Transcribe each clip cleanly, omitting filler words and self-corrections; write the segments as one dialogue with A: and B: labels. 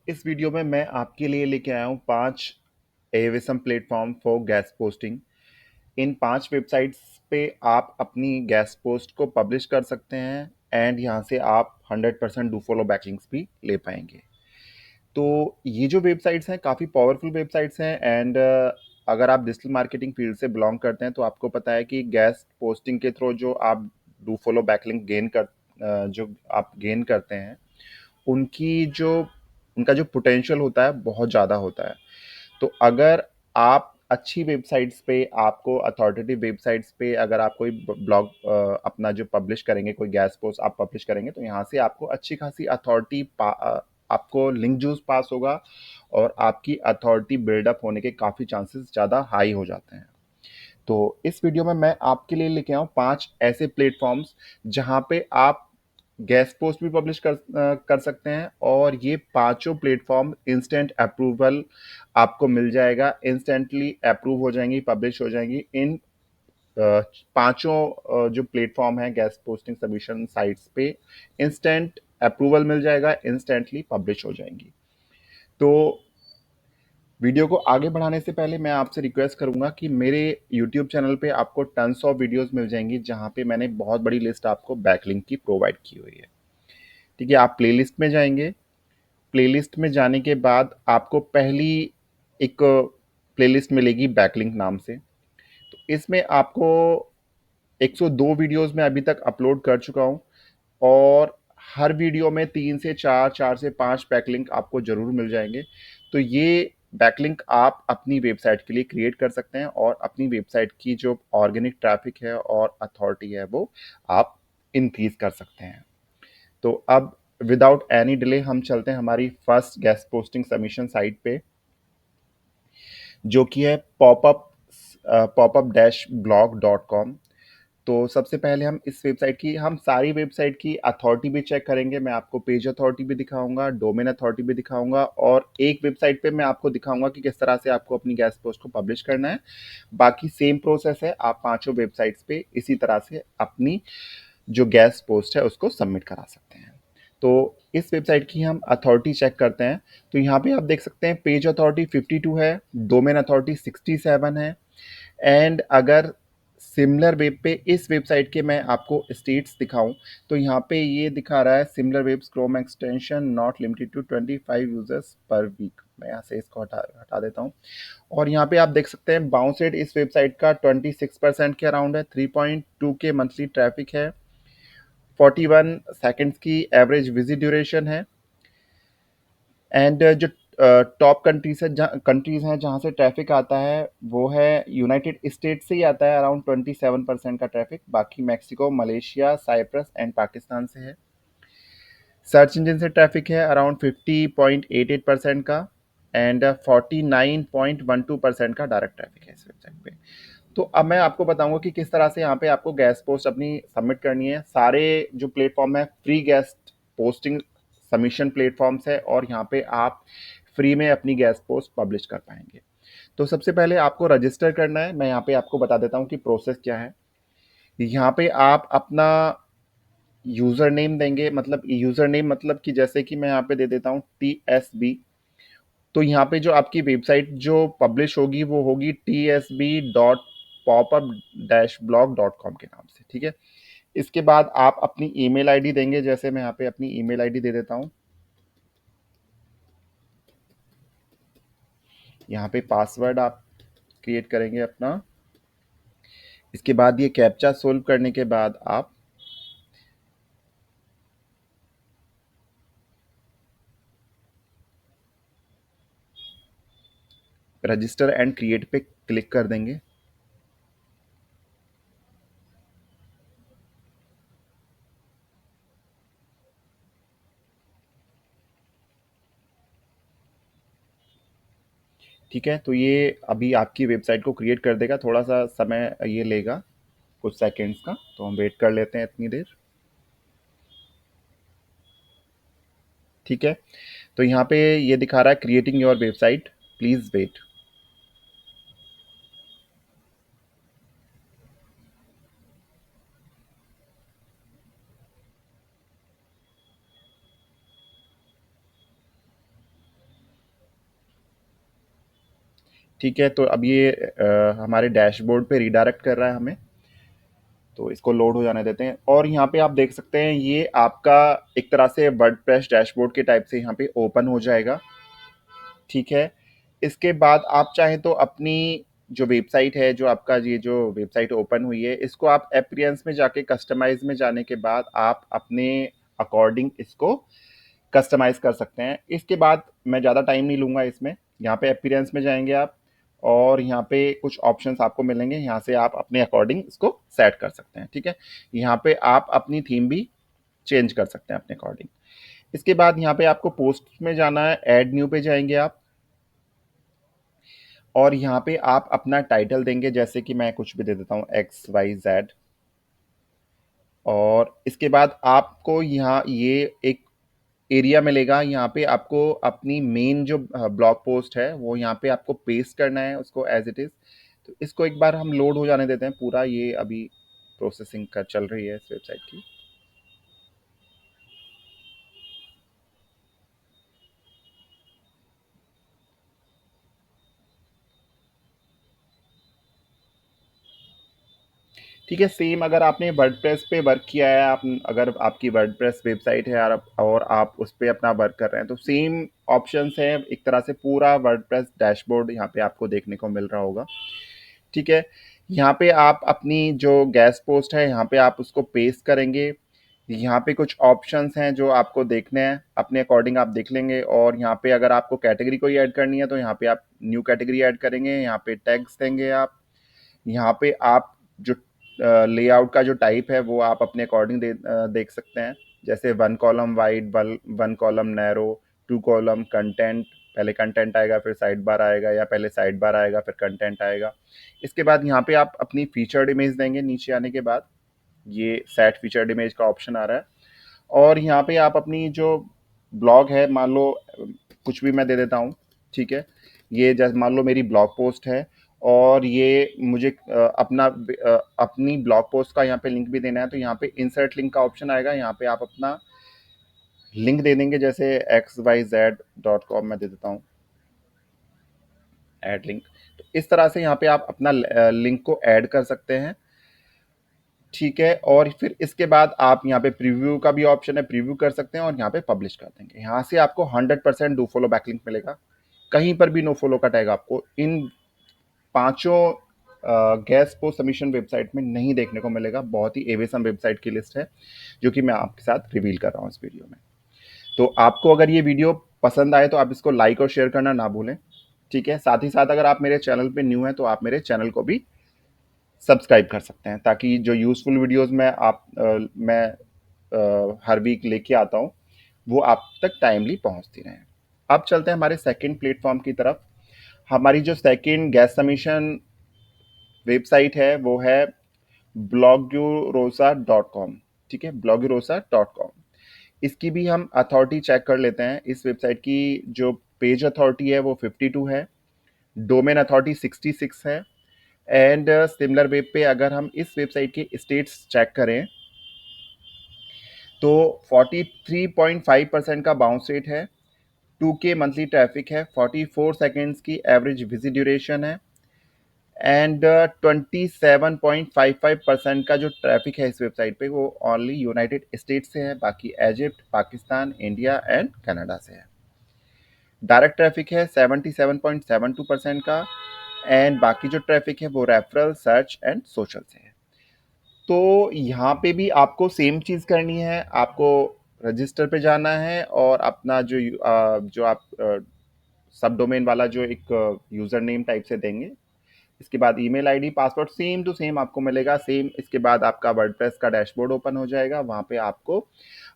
A: इस वीडियो में मैं आपके लिए लेके आया हूँ 5 awesome platform for guest posting. इन 5 वेबसाइट्स पे आप अपनी गैस पोस्ट को पब्लिश कर सकते हैं एंड यहाँ से आप 100% डू फॉलो बैकलिंक्स भी ले पाएंगे। तो ये जो वेबसाइट्स हैं काफ़ी पावरफुल वेबसाइट्स हैं एंड अगर आप डिजिटल मार्केटिंग फील्ड से बिलोंग करते हैं तो आपको पता है कि गैस पोस्टिंग के थ्रू जो आप डू फॉलो बैकलिंक जो आप गेन करते हैं उनकी जो उनका जो पोटेंशियल होता है बहुत ज़्यादा होता है। तो अगर आप अच्छी वेबसाइट्स पे आपको अथॉरिटेटिव वेबसाइट्स पे अगर आप कोई ब्लॉग अपना जो पब्लिश करेंगे, कोई गैस पोस्ट आप पब्लिश करेंगे तो यहाँ से आपको अच्छी खासी आपको लिंक जूस पास होगा और आपकी अथॉरिटी बिल्डअप होने के काफ़ी चांसेस ज़्यादा हाई हो जाते हैं। तो इस वीडियो में मैं आपके लिए लेके आऊँ 5 ऐसे प्लेटफॉर्म्स जहाँ पे आप गैस पोस्ट भी पब्लिश कर सकते हैं और ये पांचों प्लेटफॉर्म इंस्टेंट अप्रूवल आपको मिल जाएगा, इंस्टेंटली अप्रूव हो जाएंगी, पब्लिश हो जाएंगी। इन पांचों जो प्लेटफॉर्म है गैस पोस्टिंग सबमिशन साइट्स पे इंस्टेंट अप्रूवल मिल जाएगा, इंस्टेंटली पब्लिश हो जाएंगी। तो वीडियो को आगे बढ़ाने से पहले मैं आपसे रिक्वेस्ट करूंगा कि मेरे यूट्यूब चैनल पे आपको टन्स ऑफ वीडियोस मिल जाएंगी जहां पे मैंने बहुत बड़ी लिस्ट आपको बैकलिंक की प्रोवाइड की हुई है। ठीक है, आप प्लेलिस्ट में जाएंगे। प्लेलिस्ट में जाने के बाद आपको पहली एक प्लेलिस्ट मिलेगी बैकलिंक नाम से। तो इसमें आपको 102 वीडियोस मैं अभी तक अपलोड कर चुका हूं और हर वीडियो में 3 से 4, 4 से 5 बैकलिंक आपको जरूर मिल जाएंगे। तो ये बैकलिंक आप अपनी वेबसाइट के लिए क्रिएट कर सकते हैं और अपनी वेबसाइट की जो ऑर्गेनिक ट्रैफिक है और अथॉरिटी है वो आप इंक्रीज कर सकते हैं। तो अब विदाउट एनी डिले हम चलते हैं हमारी first guest posting submission site पे, जो कि है pop-up-blog.com। तो सबसे पहले हम इस वेबसाइट की हम सारी वेबसाइट की अथॉरिटी भी चेक करेंगे। मैं आपको पेज अथॉरिटी भी दिखाऊंगा, डोमेन अथॉरिटी भी दिखाऊंगा और एक वेबसाइट पे मैं आपको दिखाऊंगा कि किस तरह से आपको अपनी गैस पोस्ट को पब्लिश करना है। बाकी सेम प्रोसेस है, आप पांचों वेबसाइट्स पे इसी तरह से अपनी जो गैस पोस्ट है उसको सबमिट करा सकते हैं। तो इस वेबसाइट की हम अथॉरिटी चेक करते हैं। तो यहाँ पे आप देख सकते हैं पेज अथॉरिटी 52 है, डोमेन अथॉरिटी 67 है एंड अगर सिमिलर वेब पे इस वेबसाइट के मैं आपको स्टेट्स दिखाऊं तो यहाँ पे ये दिखा रहा है Similar Webs Chrome extension not limited to 25 users per week. मैं यहाँ से इसको हटा हटा देता हूँ और यहाँ पे आप देख सकते हैं बाउंस रेट इस वेबसाइट का 26% के अराउंड है, 3.2 के मंथली ट्रैफिक है, 41 सेकंड्स की एवरेज विजिट ड्यूरेशन है एंड जो टॉप कंट्रीज हैं जहाँ से ट्रैफिक आता है वो है यूनाइटेड स्टेट्स से ही आता है, अराउंड 27% का ट्रैफिक। बाकी Mexico, Malaysia, Cyprus and Pakistan से है। सर्च इंजन से ट्रैफिक है अराउंड 50.88% का एंड 49.12% का डायरेक्ट ट्रैफिक है इस वेबसाइट पे। तो अब मैं आपको बताऊंगा कि किस तरह से यहाँ पे आपको गैस पोस्ट अपनी सबमिट करनी है। सारे जो प्लेटफॉर्म है free gas posting submission platforms है और यहाँ पे आप फ्री में अपनी गैस पोस्ट पब्लिश कर पाएंगे। तो सबसे पहले आपको रजिस्टर करना है। मैं यहाँ पे आपको बता देता हूँ कि प्रोसेस क्या है। यहाँ पे आप अपना यूजर नेम देंगे, मतलब यूजर नेम मतलब कि जैसे कि मैं यहाँ पे दे देता हूँ TSB। तो यहाँ पे जो आपकी वेबसाइट जो पब्लिश होगी वो होगी tsb.popup-blog.com के नाम से। ठीक है, इसके बाद आप अपनी ईमेल आईडी देंगे। जैसे मैं यहाँ पे अपनी ईमेल आईडी दे देता हूँ। यहाँ पे पासवर्ड आप क्रिएट करेंगे अपना। इसके बाद ये कैप्चा सोल्व करने के बाद आप रजिस्टर एंड क्रिएट पे क्लिक कर देंगे। ठीक है, तो ये अभी आपकी वेबसाइट को क्रिएट कर देगा, थोड़ा सा समय ये लेगा, कुछ सेकेंड्स का, तो हम वेट कर लेते हैं इतनी देर। ठीक है, तो यहाँ पे ये दिखा रहा है creating your website, please wait. ठीक है, तो अब ये हमारे डैशबोर्ड पे रीडायरेक्ट कर रहा है हमें, तो इसको लोड हो जाने देते हैं। और यहाँ पे आप देख सकते हैं ये आपका एक तरह से वर्डप्रेस डैशबोर्ड के टाइप से यहाँ पे ओपन हो जाएगा। ठीक है, इसके बाद आप चाहें तो अपनी जो वेबसाइट है, जो आपका ये जो वेबसाइट ओपन हुई है, इसको आप अपीयरेंस में जाके कस्टमाइज में जाने के बाद आप अपने अकॉर्डिंग इसको कस्टमाइज कर सकते हैं। इसके बाद मैं ज़्यादा टाइम नहीं लूँगा इसमें, यहाँ पे अपीयरेंस में जाएंगे आप और यहाँ पे कुछ ऑप्शंस आपको मिलेंगे, यहाँ से आप अपने अकॉर्डिंग इसको सेट कर सकते हैं। ठीक है, यहाँ पे आप अपनी थीम भी चेंज कर सकते हैं अपने अकॉर्डिंग। इसके बाद यहाँ पे आपको पोस्ट में जाना है, ऐड न्यू पे जाएंगे आप और यहाँ पे आप अपना टाइटल देंगे, जैसे कि मैं कुछ भी दे देता हूँ XYZ। और इसके बाद आपको यहाँ ये एक एरिया मिलेगा, यहाँ पे आपको अपनी मेन जो ब्लॉग पोस्ट है वो यहाँ पे आपको पेस्ट करना है उसको एज इट इज़। तो इसको एक बार हम लोड हो जाने देते हैं, पूरा ये अभी प्रोसेसिंग कर चल रही है इस वेबसाइट की। ठीक है, सेम अगर आपने वर्डप्रेस पे वर्क किया है, आप अगर आपकी वर्डप्रेस वेबसाइट है और आप उस पे अपना वर्क कर रहे हैं, तो सेम ऑप्शंस हैं, एक तरह से पूरा वर्डप्रेस डैशबोर्ड यहाँ पे आपको देखने को मिल रहा होगा। ठीक है, यहाँ पे आप अपनी जो गेस्ट पोस्ट है यहाँ पे आप उसको पेस्ट करेंगे। यहाँ पे कुछ ऑप्शंस हैं जो आपको देखने हैं, अपने अकॉर्डिंग आप देख लेंगे। और यहाँ पे अगर आपको कैटेगरी कोई ऐड करनी है तो यहाँ पे आप न्यू कैटेगरी ऐड करेंगे, यहाँ पे टैग्स देंगे आप। यहाँ पे आप जो लेआउट का जो टाइप है वो आप अपने अकॉर्डिंग देख सकते हैं, जैसे 1 column wide, 1 column narrow, 2 column content, पहले कंटेंट आएगा फिर साइड बार आएगा, या पहले साइड बार आएगा फिर कंटेंट आएगा। इसके बाद यहाँ पे आप अपनी फीचर्ड इमेज देंगे, नीचे आने के बाद ये सेट फीचर्ड इमेज का ऑप्शन आ रहा है। और यहाँ पे आप अपनी जो ब्लॉग है, मान लो कुछ भी मैं दे देता हूँ। ठीक है, ये जैसे मान लो मेरी ब्लॉग पोस्ट है और ये मुझे अपनी ब्लॉग पोस्ट का यहाँ पे लिंक भी देना है, तो यहाँ पे इंसर्ट लिंक का ऑप्शन आएगा, यहाँ पे आप अपना लिंक दे देंगे, जैसे xyz.com मैं दे देता हूँ ऐड लिंक। तो इस तरह से यहाँ पे आप अपना लिंक को ऐड कर सकते हैं। ठीक है, और फिर इसके बाद आप यहाँ पे प्रीव्यू का भी ऑप्शन है, प्रीव्यू कर सकते हैं और यहाँ पे पब्लिश कर देंगे। यहाँ से आपको 100% डू फॉलो बैकलिंक मिलेगा, कहीं पर भी नो फॉलो का टैग आपको इन पांचों गैस पोस्ट सबमिशन वेबसाइट में नहीं देखने को मिलेगा। बहुत ही एवेसम वेबसाइट की लिस्ट है जो कि मैं आपके साथ रिवील कर रहा हूँ इस वीडियो में। तो आपको अगर ये वीडियो पसंद आए तो आप इसको लाइक और शेयर करना ना भूलें। ठीक है, साथ ही साथ अगर आप मेरे चैनल पे न्यू हैं तो आप मेरे चैनल को भी सब्सक्राइब कर सकते हैं, ताकि जो यूज़फुल वीडियोस मैं हर वीक लेके आता हूँ वो आप तक टाइमली पहुँचती रहें। अब चलते हैं हमारे सेकंड प्लेटफॉर्म की तरफ। हमारी जो सेकंड गैस सबमिशन वेबसाइट है वो है blogurosa.com। ठीक है, blogurosa.com। इसकी भी हम अथॉरिटी चेक कर लेते हैं। इस वेबसाइट की जो पेज अथॉरिटी है वो 52 है, डोमेन अथॉरिटी 66 है। एंड सिमिलर वेब पे अगर हम इस वेबसाइट के स्टेट्स चेक करें तो 43.5% का बाउंस रेट है, 2K मंथली ट्रैफिक है, 44 सेकेंड्स की एवरेज विजिट ड्यूरेशन है एंड 27.55% का जो ट्रैफिक है इस वेबसाइट पे वो ओनली यूनाइटेड स्टेट्स से है, बाकी Egypt, Pakistan, India and Canada से है। डायरेक्ट ट्रैफिक है 77.72% का एंड बाकी जो ट्रैफिक है वो रेफरल, सर्च एंड सोशल से है। तो यहाँ पे भी आपको सेम चीज़ करनी है, आपको रजिस्टर पे जाना है और अपना जो आप सब डोमेन वाला जो एक यूज़र नेम टाइप से देंगे। इसके बाद email ID, password same to same आपको मिलेगा, सेम। इसके बाद आपका वर्डप्रेस का डैशबोर्ड ओपन हो जाएगा, वहाँ पे आपको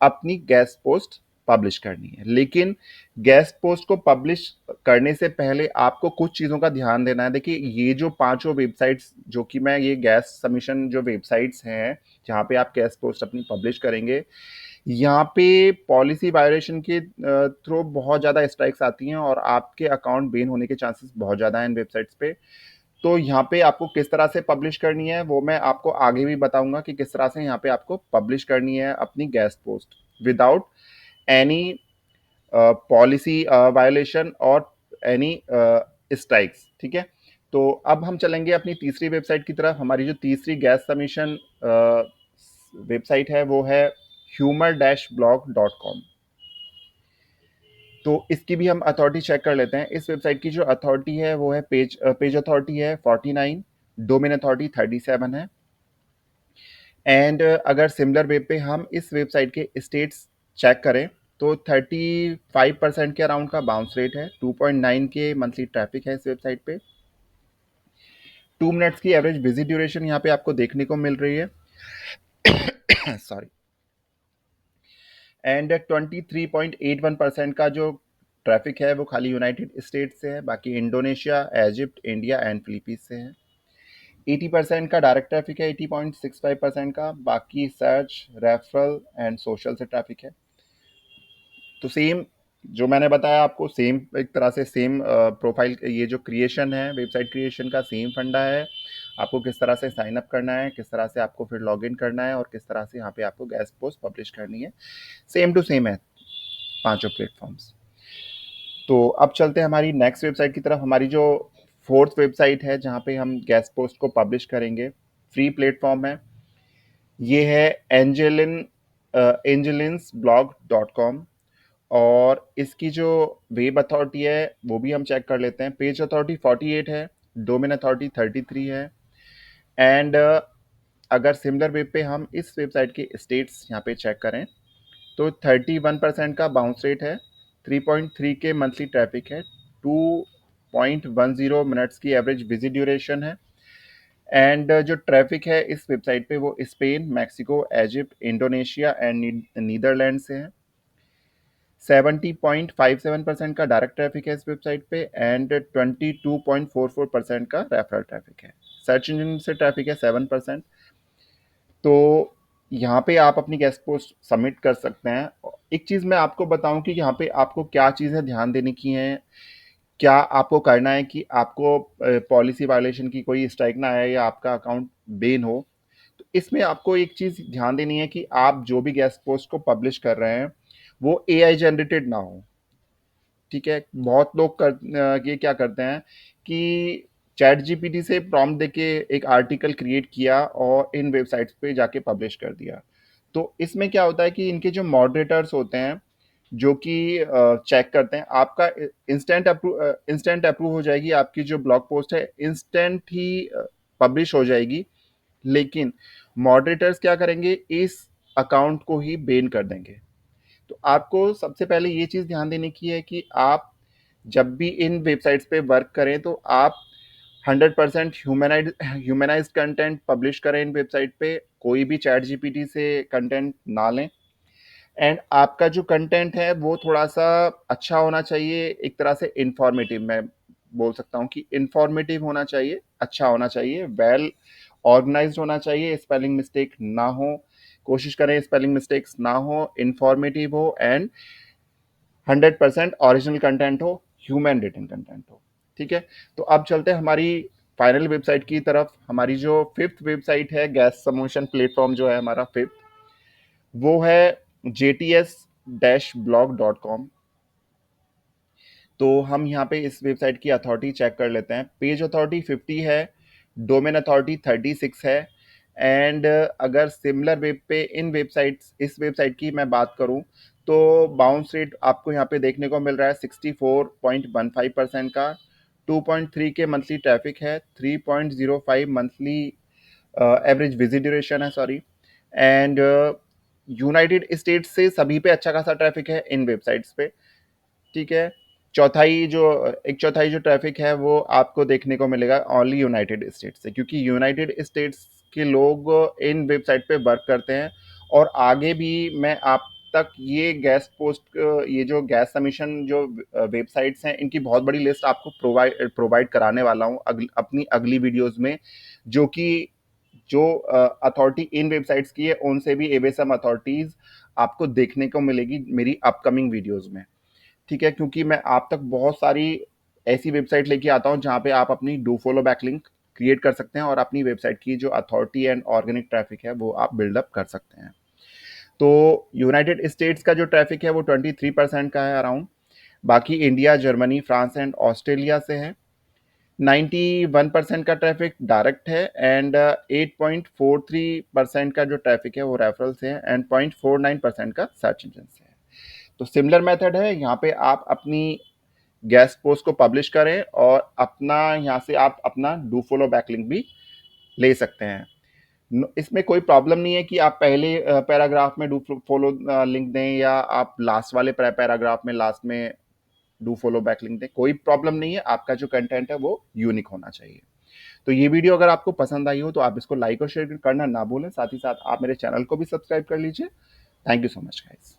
A: अपनी गेस्ट पोस्ट पब्लिश करनी है। लेकिन गेस्ट पोस्ट को पब्लिश करने से पहले आपको कुछ चीज़ों का ध्यान देना है। देखिए, ये जो पांचों वेबसाइट्स जो कि मैं ये गेस्ट सबमिशन जो वेबसाइट्स हैं जहाँ पे आप गेस्ट पोस्ट अपनी पब्लिश करेंगे, यहाँ पे पॉलिसी वायलेशन के थ्रू बहुत ज़्यादा स्ट्राइक्स आती हैं और आपके अकाउंट बैन होने के चांसेस बहुत ज़्यादा हैं इन वेबसाइट्स पे। तो यहाँ पे आपको किस तरह से पब्लिश करनी है वो मैं आपको आगे भी बताऊंगा कि किस तरह से यहाँ पे आपको पब्लिश करनी है अपनी guest post without any policy violation और एनी स्ट्राइक्स। ठीक है, तो अब हम चलेंगे अपनी तीसरी वेबसाइट की तरफ। हमारी जो तीसरी गैस सबमिशन वेबसाइट है वो है humor-blog.com। तो इसकी भी हम अथॉरिटी चेक कर लेते हैं। इस वेबसाइट की जो अथॉरिटी है वो है पेज अथॉरिटी है 49, डोमेन अथॉरिटी 37 है। एंड अगर सिमिलर वेब पे हम इस वेबसाइट के स्टेट्स चेक करें तो 35% के अराउंड का बाउंस रेट है, 2.9 के मंथली ट्रैफिक है इस वेबसाइट पे, 2 मिनट्स की एवरेज विजिट ड्यूरेशन यहाँ पे आपको देखने को मिल रही है सॉरी। एंड 23.81% का जो ट्रैफिक है वो खाली यूनाइटेड स्टेट्स से है, बाकी Indonesia, Egypt, India and Philippines से है। 80% का डायरेक्ट ट्रैफिक है, 80.65% का, बाकी सर्च, रेफरल एंड सोशल से ट्रैफिक है। तो सेम जो मैंने बताया आपको, सेम एक तरह से सेम प्रोफाइल, ये जो क्रिएशन है वेबसाइट क्रिएशन का सेम फंडा है। आपको किस तरह से साइन अप करना है, किस तरह से आपको फिर लॉग इन करना है और किस तरह से यहाँ पे आपको गेस्ट पोस्ट पब्लिश करनी है, सेम टू सेम है पांचों प्लेटफॉर्म्स। तो अब चलते हैं हमारी नेक्स्ट वेबसाइट की तरफ। हमारी जो फोर्थ वेबसाइट है जहाँ पे हम गेस्ट पोस्ट को पब्लिश करेंगे, फ्री प्लेटफॉर्म है, ये है angelinsblog.com। और इसकी जो वेब अथॉरिटी है वो भी हम चेक कर लेते हैं। पेज अथॉरिटी 48 है, डोमेन अथॉरिटी 33 है। एंड अगर सिमिलर वेब पे हम इस वेबसाइट के स्टेट्स यहाँ पे चेक करें तो 31% का बाउंस रेट है, 3.3 के मंथली ट्रैफिक है, 2.10 मिनट्स की एवरेज विजिट ड्यूरेशन है। एंड जो ट्रैफिक है इस वेबसाइट पे वो Spain, Mexico, Egypt, Indonesia and Netherland से है। 70.57% का डायरेक्ट ट्रैफिक है इस वेबसाइट पे एंड 22.44% का रेफरल ट्रैफिक है। सर्च इंजन से ट्रैफिक है 7%। तो यहाँ पे आप अपनी गेस्ट पोस्ट सबमिट कर सकते हैं। एक चीज़ मैं आपको बताऊं कि यहाँ पे आपको क्या चीज़ें ध्यान देने की हैं। क्या आपको करना है कि आपको पॉलिसी वायलेशन की कोई स्ट्राइक ना आए या आपका अकाउंट बैन हो। तो इसमें आपको एक चीज़ ध्यान देनी है कि आप जो भी गेस्ट पोस्ट को पब्लिश कर रहे हैं वो एआई जनरेटेड ना हो। ठीक है, बहुत लोग ये क्या करते हैं कि चैट जीपीटी से प्रॉम्प्ट देके एक आर्टिकल क्रिएट किया और इन वेबसाइट्स पे जाके पब्लिश कर दिया। तो इसमें क्या होता है कि इनके जो मॉडरेटर्स होते हैं जो कि चेक करते हैं आपका, इंस्टेंट अप्रूव हो जाएगी, आपकी जो ब्लॉग पोस्ट है इंस्टेंट ही पब्लिश हो जाएगी। लेकिन मॉडरेटर्स क्या करेंगे, इस अकाउंट को ही बैन कर देंगे। तो आपको सबसे पहले ये चीज़ ध्यान देने की है कि आप जब भी इन वेबसाइट्स पे वर्क करें तो आप 100% ह्यूमनाइज्ड कंटेंट पब्लिश करें इन वेबसाइट पे। कोई भी चैट जीपीटी से कंटेंट ना लें। एंड आपका जो कंटेंट है वो थोड़ा सा अच्छा होना चाहिए, एक तरह से इंफॉर्मेटिव, मैं बोल सकता हूँ कि इंफॉर्मेटिव होना चाहिए, अच्छा होना चाहिए, वेल ऑर्गेनाइज्ड होना चाहिए, स्पेलिंग मिस्टेक ना हो, कोशिश करें स्पेलिंग मिस्टेक्स ना हो, इंफॉर्मेटिव हो एंड 100% ओरिजिनल कंटेंट हो, ह्यूमन रिटन कंटेंट हो। ठीक है, तो अब चलते हैं हमारी फाइनल वेबसाइट की तरफ। हमारी जो फिफ्थ वेबसाइट है, गैस समोशन प्लेटफॉर्म जो है हमारा फिफ्थ, वो है jts-blog.com। तो हम यहाँ पे इस वेबसाइट की अथॉरिटी चेक कर लेते हैं। पेज अथॉरिटी 50 है, डोमेन अथॉरिटी 36 है। एंड अगर सिमिलर वेब पे इन वेबसाइट्स, इस वेबसाइट की मैं बात करूँ तो बाउंस रेट आपको यहाँ पे देखने को मिल रहा है 64.15% का, 2.3 के मंथली ट्रैफिक है, 3.05 मंथली एवरेज विजिट ड्यूरेशन है, सॉरी। एंड यूनाइटेड स्टेट्स से सभी पे अच्छा खासा ट्रैफिक है इन वेबसाइट्स पे। ठीक है, एक चौथाई जो ट्रैफिक है वो आपको देखने को मिलेगा ओनली यूनाइटेड स्टेट्स से, क्योंकि यूनाइटेड स्टेट्स के लोग इन वेबसाइट पे वर्क करते हैं। और आगे भी मैं आप तक ये गैस पोस्ट, ये जो गैस सबमिशन जो वेबसाइट्स हैं इनकी बहुत बड़ी लिस्ट आपको प्रोवाइड कराने वाला हूँ अपनी अगली वीडियोस में, जो कि जो अथॉरिटी इन वेबसाइट्स की है उनसे भी एवेसम अथॉरिटीज आपको देखने को मिलेगी मेरी अपकमिंग वीडियोस में। ठीक है, क्योंकि मैं आप तक बहुत सारी ऐसी वेबसाइट लेके आता हूँ जहाँ पे आप अपनी डू फॉलो बैकलिंक क्रिएट कर सकते हैं और अपनी वेबसाइट की जो अथॉरिटी एंड ऑर्गेनिक ट्रैफिक है वो आप बिल्डअप कर सकते हैं। तो यूनाइटेड स्टेट्स का जो ट्रैफिक है वो 23% का है अराउंड। बाकी India, Germany, France and Australia से है। 91% का ट्रैफिक डायरेक्ट है एंड 8.43% का जो ट्रैफिक है वो रेफरल से है एंड 0.49% का सर्च इंजन से है। तो सिमिलर मेथड है, यहाँ पे आप अपनी गेस्ट पोस्ट को पब्लिश करें और अपना यहाँ से आप अपना डू फॉलो बैकलिंक भी ले सकते हैं। इसमें कोई प्रॉब्लम नहीं है कि आप पहले पैराग्राफ में डू फॉलो लिंक दें या आप लास्ट वाले पैराग्राफ में लास्ट में डू फॉलो बैक लिंक दें, कोई प्रॉब्लम नहीं है। आपका जो कंटेंट है वो यूनिक होना चाहिए। तो ये वीडियो अगर आपको पसंद आई हो तो आप इसको लाइक और शेयर करना ना भूलें। साथ ही साथ आप मेरे चैनल को भी सब्सक्राइब कर लीजिए। Thank you so much guys.